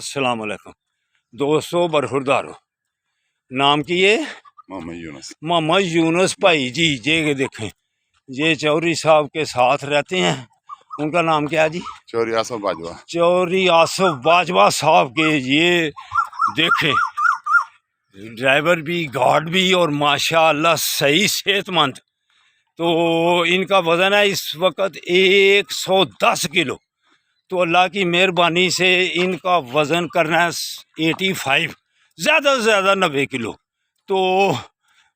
अस्सलाम वालेकुम दोस्तों, बरखुरदारो नाम की ये मोहम्मद यूनुस भाई जी। ये देखें, ये चौधरी साहब के साथ रहते हैं। उनका नाम क्या है जी? चौधरी आसफ बाजवा। चौधरी आसफ बाजवा साहब के ये देखें, ड्राइवर भी, गार्ड भी, और माशाअल्लाह सही सेहतमंद। तो इनका वज़न है इस वक्त 110 किलो। तो अल्लाह की मेहरबानी से इनका वज़न करना है 85, ज़्यादा से ज़्यादा 90 किलो। तो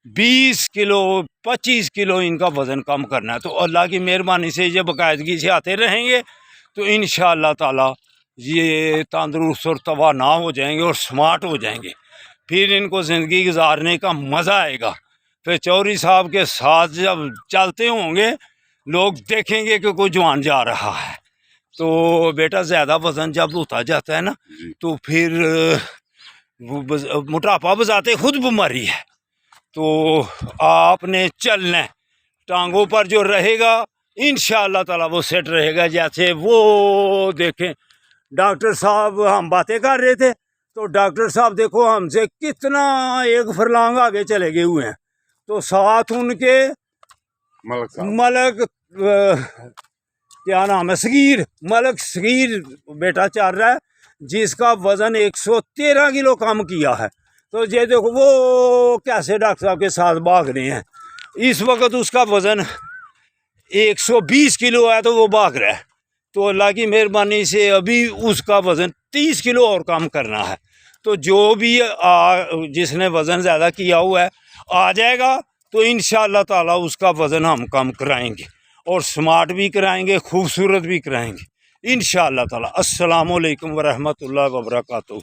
20 किलो 25 किलो इनका वज़न कम करना है। तो अल्लाह की मेहरबानी से ये बाकायदगी से आते रहेंगे तो इंशाअल्लाह ताला ये तंदुरुस्त और तवाना हो जाएंगे और स्मार्ट हो जाएंगे। फिर इनको ज़िंदगी गुजारने का मज़ा आएगा। फिर चौधरी साहब के साथ जब चलते होंगे लोग देखेंगे कि कोई जवान जा रहा है। तो बेटा ज़्यादा वज़न जब होता जाता है ना, तो फिर मोटापा बजाते खुद बीमारी है। तो आपने चलना है, टांगों पर जो रहेगा इंशाअल्लाह ताला वो सेट रहेगा। जैसे वो देखें, डॉक्टर साहब हम बातें कर रहे थे तो डॉक्टर साहब देखो हमसे कितना एक फरलांग आगे चले गए हुए हैं। तो साथ उनके मलक क्या नाम है, सगीर, मलक सगीर बेटा चल रहा है जिसका वज़न 113 किलो कम किया है। तो ये देखो वो कैसे डॉक्टर साहब के साथ भाग रहे हैं। इस वक्त उसका वज़न 120 किलो है तो वो भाग रहा है। तो अल्लाह की मेहरबानी से अभी उसका वज़न 30 किलो और कम करना है। तो जो भी जिसने वज़न ज़्यादा किया हुआ है आ जाएगा तो इंशाअल्लाह ताला उसका वज़न हम कम कराएंगे और स्मार्ट भी कराएंगे, खूबसूरत भी कराएंगे इंशाअल्लाह ताला। अस्सलामु अलैकुम वरहमतुल्लाहि वबरकातुहू।